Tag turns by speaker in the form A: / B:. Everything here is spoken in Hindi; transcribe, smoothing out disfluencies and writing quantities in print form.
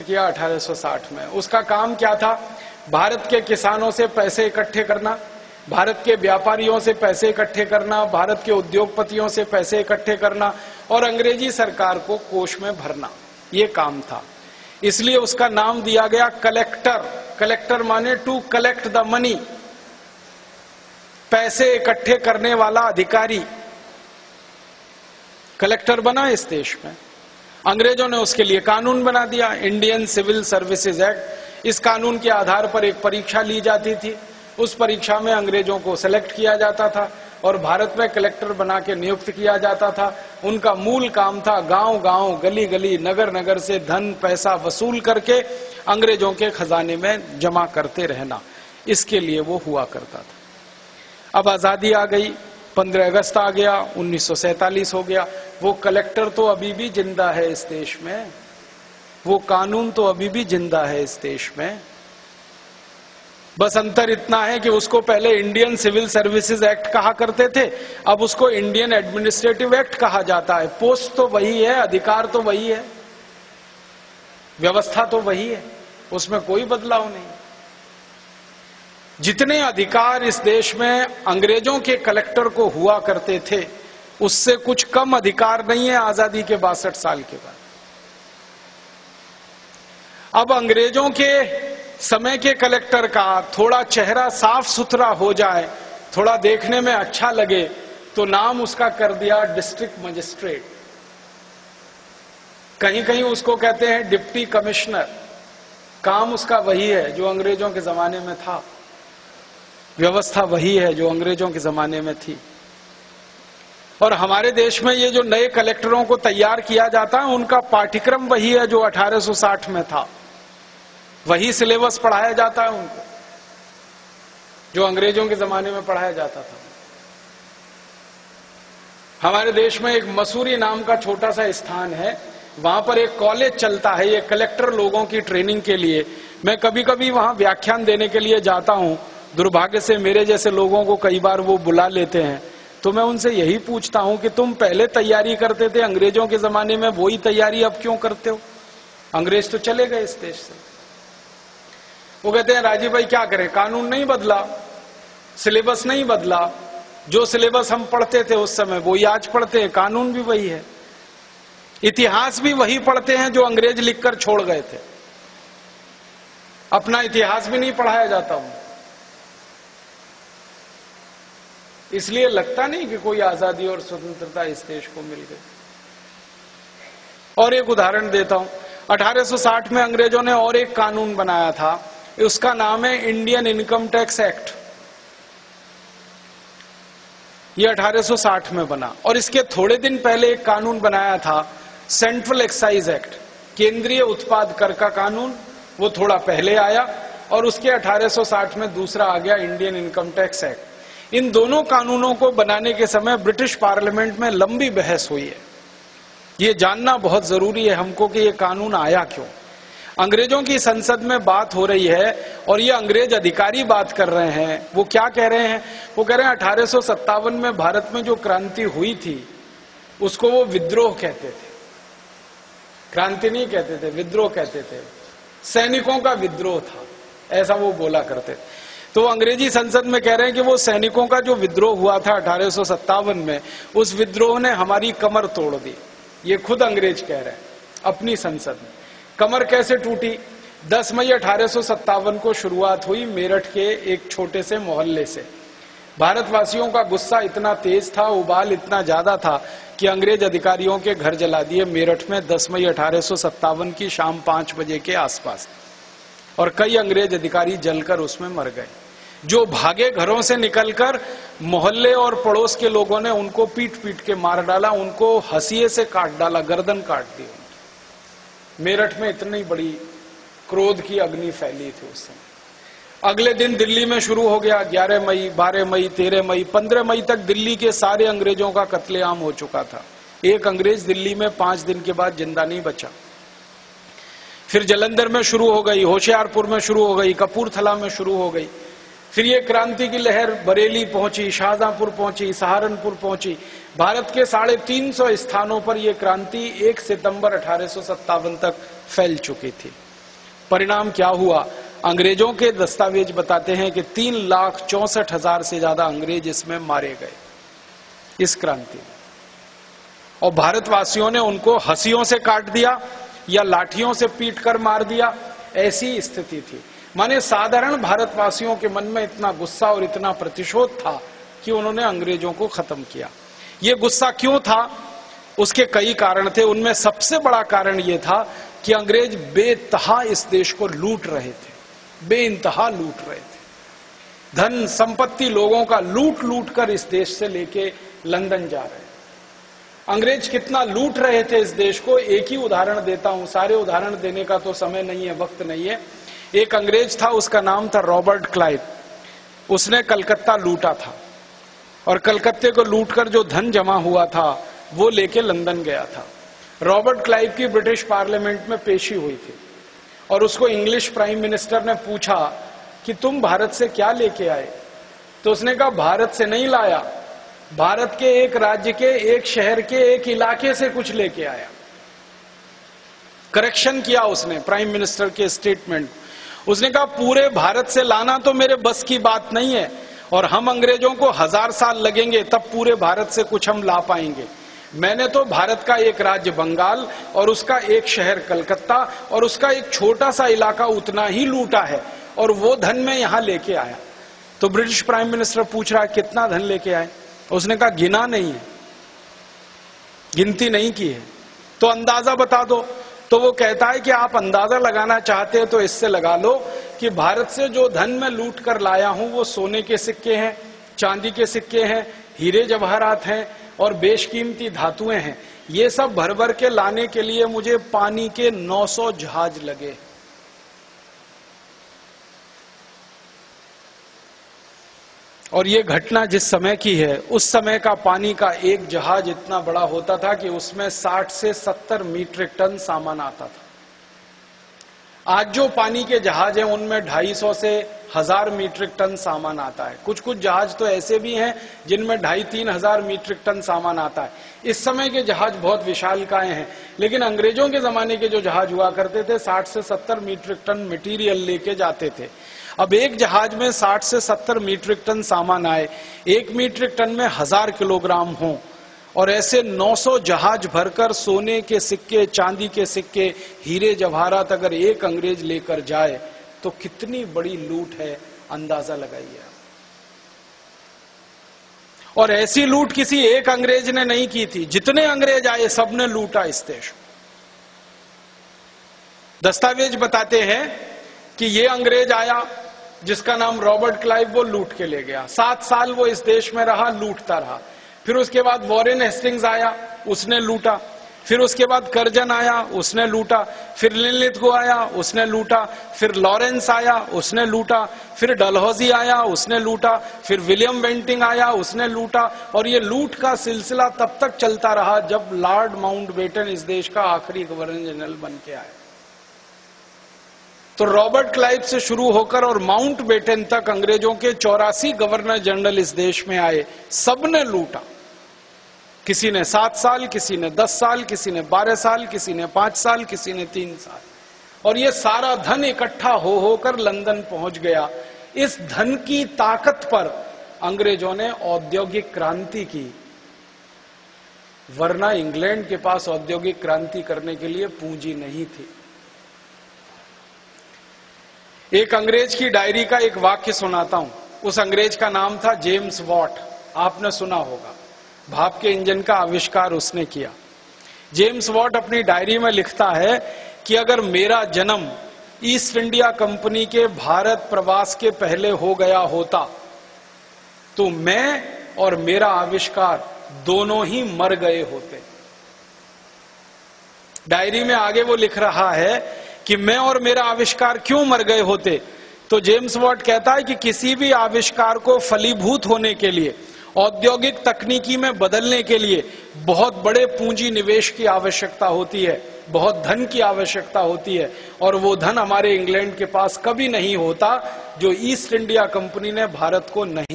A: किया 1860 में। उसका काम क्या था? भारत के किसानों से पैसे इकट्ठे करना, भारत के व्यापारियों से पैसे इकट्ठे करना, भारत के उद्योगपतियों से पैसे इकट्ठे करना और अंग्रेजी सरकार को कोष में भरना, ये काम था। इसलिए उसका नाम दिया गया कलेक्टर। कलेक्टर माने टू कलेक्ट द मनी, पैसे इकट्ठे करने वाला अधिकारी कलेक्टर बना इस देश में। अंग्रेजों ने उसके लिए कानून बना दिया, इंडियन सिविल सर्विसेज एक्ट। इस कानून के आधार पर एक परीक्षा ली जाती थी, उस परीक्षा में अंग्रेजों को सेलेक्ट किया जाता था और भारत में कलेक्टर बना के नियुक्त किया जाता था। उनका मूल काम था गांव गांव, गली गली, नगर नगर से धन पैसा वसूल करके अंग्रेजों के खजाने में जमा करते रहना। इसके लिए वो हुआ करता था। अब आजादी आ गई, 15 अगस्त आ गया, 1947 हो गया। वो कलेक्टर तो अभी भी जिंदा है इस देश में, वो कानून तो अभी भी जिंदा है इस देश में। बस अंतर इतना है कि उसको पहले इंडियन सिविल सर्विसेज एक्ट कहा करते थे, अब उसको इंडियन एडमिनिस्ट्रेटिव एक्ट कहा जाता है। पोस्ट तो वही है, अधिकार तो वही है, व्यवस्था तो वही है, उसमें कोई बदलाव नहीं। जितने अधिकार इस देश में अंग्रेजों के कलेक्टर को हुआ करते थे, उससे कुछ कम अधिकार नहीं है आजादी के 62 साल के बाद। अब अंग्रेजों के समय के कलेक्टर का थोड़ा चेहरा साफ सुथरा हो जाए, थोड़ा देखने में अच्छा लगे, तो नाम उसका कर दिया डिस्ट्रिक्ट मजिस्ट्रेट। कहीं कहीं उसको कहते हैं डिप्टी कमिश्नर। काम उसका वही है जो अंग्रेजों के जमाने में था, व्यवस्था वही है जो अंग्रेजों के जमाने में थी। और हमारे देश में ये जो नए कलेक्टरों को तैयार किया जाता है, उनका पाठ्यक्रम वही है जो 1860 में था, वही सिलेबस पढ़ाया जाता है उनको जो अंग्रेजों के जमाने में पढ़ाया जाता था। हमारे देश में एक मसूरी नाम का छोटा सा स्थान है, वहां पर एक कॉलेज चलता है ये कलेक्टर लोगों की ट्रेनिंग के लिए। मैं कभी कभी वहां व्याख्यान देने के लिए जाता हूं। दुर्भाग्य से मेरे जैसे लोगों को कई बार वो बुला लेते हैं, तो मैं उनसे यही पूछता हूं कि तुम पहले तैयारी करते थे अंग्रेजों के जमाने में, वही तैयारी अब क्यों करते हो? अंग्रेज तो चले गए इस देश से। वो कहते हैं राजीव भाई क्या करें, कानून नहीं बदला, सिलेबस नहीं बदला, जो सिलेबस हम पढ़ते थे उस समय वही आज पढ़ते हैं, कानून भी वही है, इतिहास भी वही पढ़ते हैं जो अंग्रेज लिखकर छोड़ गए थे। अपना इतिहास भी नहीं पढ़ाया जाता हूं। इसलिए लगता नहीं कि कोई आजादी और स्वतंत्रता इस देश को मिल गई। और एक उदाहरण देता हूं, 1860 में अंग्रेजों ने और एक कानून बनाया था, उसका नाम है इंडियन इनकम टैक्स एक्ट। ये 1860 में बना। और इसके थोड़े दिन पहले एक कानून बनाया था सेंट्रल एक्साइज एक्ट, केंद्रीय उत्पाद कर का कानून, वो थोड़ा पहले आया। और उसके 1860 में दूसरा आ गया इंडियन इनकम टैक्स एक्ट। इन दोनों कानूनों को बनाने के समय ब्रिटिश पार्लियामेंट में लंबी बहस हुई है। ये जानना बहुत जरूरी है हमको कि ये कानून आया क्यों। अंग्रेजों की संसद में बात हो रही है और ये अंग्रेज अधिकारी बात कर रहे हैं। वो क्या कह रहे हैं? वो कह रहे हैं 1857 में भारत में जो क्रांति हुई थी उसको वो विद्रोह कहते थे, क्रांति नहीं कहते थे, विद्रोह कहते थे। सैनिकों का विद्रोह था, ऐसा वो बोला करते थे। तो अंग्रेजी संसद में कह रहे हैं कि वो सैनिकों का जो विद्रोह हुआ था 1857 में, उस विद्रोह ने हमारी कमर तोड़ दी। ये खुद अंग्रेज कह रहे हैं अपनी संसद में। कमर कैसे टूटी? 10 मई 1857 को शुरुआत हुई मेरठ के एक छोटे से मोहल्ले से। भारतवासियों का गुस्सा इतना तेज था, उबाल इतना ज्यादा था कि अंग्रेज अधिकारियों के घर जला दिए मेरठ में 10 मई 1857 की शाम 5 बजे के आसपास। और कई अंग्रेज अधिकारी जलकर उसमें मर गए। जो भागे घरों से निकलकर, मोहल्ले और पड़ोस के लोगों ने उनको पीट पीट के मार डाला, उनको हंसिए से काट डाला, गर्दन काट दी। मेरठ में इतनी बड़ी क्रोध की अग्नि फैली थी उस समय। अगले दिन दिल्ली में शुरू हो गया। 11 मई, 12 मई, 13 मई, 15 मई तक दिल्ली के सारे अंग्रेजों का कत्लेआम हो चुका था। एक अंग्रेज दिल्ली में 5 दिन के बाद जिंदा नहीं बचा। फिर जलंधर में शुरू हो गई, होशियारपुर में शुरू हो गई, कपूरथला में शुरू हो गई। फिर ये क्रांति की लहर बरेली पहुंची, शाहजहांपुर पहुंची, सहारनपुर पहुंची। भारत के 350 स्थानों पर यह क्रांति 1 सितंबर 1857 तक फैल चुकी थी। परिणाम क्या हुआ? अंग्रेजों के दस्तावेज बताते हैं कि 3,64,000 से ज्यादा अंग्रेज इसमें मारे गए, इस क्रांति में। और भारतवासियों ने उनको हंसियों से काट दिया या लाठियों से पीट कर मार दिया, ऐसी स्थिति थी। माने साधारण भारतवासियों के मन में इतना गुस्सा और इतना प्रतिशोध था कि उन्होंने अंग्रेजों को खत्म किया। ये गुस्सा क्यों था? उसके कई कारण थे। उनमें सबसे बड़ा कारण ये था कि अंग्रेज बेतहा इस देश को लूट रहे थे, बेइंतहा लूट रहे थे। धन संपत्ति लोगों का लूट लूट कर इस देश से लेके लंदन जा रहे। अंग्रेज कितना लूट रहे थे इस देश को, एक ही उदाहरण देता हूं, सारे उदाहरण देने का तो समय नहीं है, वक्त नहीं है। एक अंग्रेज था, उसका नाम था रॉबर्ट क्लाइव। उसने कलकत्ता लूटा था और कलकत्ते को लूटकर जो धन जमा हुआ था वो लेके लंदन गया था। रॉबर्ट क्लाइव की ब्रिटिश पार्लियामेंट में पेशी हुई थी और उसको इंग्लिश प्राइम मिनिस्टर ने पूछा कि तुम भारत से क्या लेके आए? तो उसने कहा भारत से नहीं लाया, भारत के एक राज्य के, एक शहर के, एक इलाके से कुछ लेके आया। करेक्शन किया उसने प्राइम मिनिस्टर के स्टेटमेंट। उसने कहा पूरे भारत से लाना तो मेरे बस की बात नहीं है और हम अंग्रेजों को 1000 साल लगेंगे तब पूरे भारत से कुछ हम ला पाएंगे। मैंने तो भारत का एक राज्य बंगाल और उसका एक शहर कलकत्ता और उसका एक छोटा सा इलाका उतना ही लूटा है और वो धन मैं यहां लेके आया। तो ब्रिटिश प्राइम मिनिस्टर पूछ रहा है कितना धन लेके आए? उसने कहा गिना नहीं है, गिनती नहीं की है, तो अंदाजा बता दो। तो वो कहता है कि आप अंदाजा लगाना चाहते हैं तो इससे लगा लो कि भारत से जो धन मैं लूट कर लाया हूं वो सोने के सिक्के हैं, चांदी के सिक्के हैं, हीरे जवाहरात हैं और बेशकीमती धातुएं हैं। ये सब भर भर के लाने के लिए मुझे पानी के 900 जहाज लगे। और ये घटना जिस समय की है, उस समय का पानी का एक जहाज इतना बड़ा होता था कि उसमें 60 से 70 मीट्रिक टन सामान आता था। आज जो पानी के जहाज हैं उनमें 250 से 1000 मीट्रिक टन सामान आता है। कुछ कुछ जहाज तो ऐसे भी हैं जिनमें 2500-3 हजार मीट्रिक टन सामान आता है। इस समय के जहाज बहुत विशालकाय हैं, लेकिन अंग्रेजों के जमाने के जो जहाज हुआ करते थे 60 से 70 मीट्रिक टन मटेरियल लेके जाते थे। अब एक जहाज में 60 से 70 मीट्रिक टन सामान आए, 1 मीट्रिक टन में 1000 किलोग्राम हो और ऐसे 900 जहाज भरकर सोने के सिक्के, चांदी के सिक्के, हीरे जवाहरात अगर एक अंग्रेज लेकर जाए तो कितनी बड़ी लूट है, अंदाजा लगाइए। और ऐसी लूट किसी एक अंग्रेज ने नहीं की थी, जितने अंग्रेज आए सबने लूटा इस देश। दस्तावेज बताते हैं कि ये अंग्रेज आया जिसका नाम रॉबर्ट क्लाइव, वो लूट के ले गया। 7 साल वो इस देश में रहा, लूटता रहा। फिर उसके बाद वॉरेन हेस्टिंग्स आया, उसने लूटा। फिर उसके बाद कर्जन आया, उसने लूटा। फिर लिनलिथगो आया, उसने लूटा। फिर लॉरेंस आया, उसने लूटा। फिर डलहौजी आया, उसने लूटा। फिर विलियम बेंटिंग आया, उसने लूटा। और ये लूट का सिलसिला तब तक चलता रहा जब लॉर्ड माउंटबेटन इस देश का आखिरी गवर्नर जनरल बन के आया। तो रॉबर्ट क्लाइव से शुरू होकर और माउंटबेटन तक अंग्रेजों के 84 गवर्नर जनरल इस देश में आए, सबने लूटा। किसी ने 7 साल, किसी ने 10 साल, किसी ने 12 साल, किसी ने 5 साल, किसी ने 3 साल। और ये सारा धन इकट्ठा हो होकर लंदन पहुंच गया। इस धन की ताकत पर अंग्रेजों ने औद्योगिक क्रांति की, वरना इंग्लैंड के पास औद्योगिक क्रांति करने के लिए पूंजी नहीं थी। एक अंग्रेज की डायरी का एक वाक्य सुनाता हूं। उस अंग्रेज का नाम था जेम्स वॉट, आपने सुना होगा। भाप के इंजन का आविष्कार उसने किया। जेम्स वॉट अपनी डायरी में लिखता है कि अगर मेरा जन्म ईस्ट इंडिया कंपनी के भारत प्रवास के पहले हो गया होता तो मैं और मेरा आविष्कार दोनों ही मर गए होते। डायरी में आगे वो लिख रहा है कि मैं और मेरा आविष्कार क्यों मर गए होते। तो जेम्स वॉट कहता है कि किसी भी आविष्कार को फलीभूत होने के लिए, औद्योगिक तकनीकी में बदलने के लिए बहुत बड़े पूंजी निवेश की आवश्यकता होती है, बहुत धन की आवश्यकता होती है। और वो धन हमारे इंग्लैंड के पास कभी नहीं होता जो ईस्ट इंडिया कंपनी ने भारत को नहीं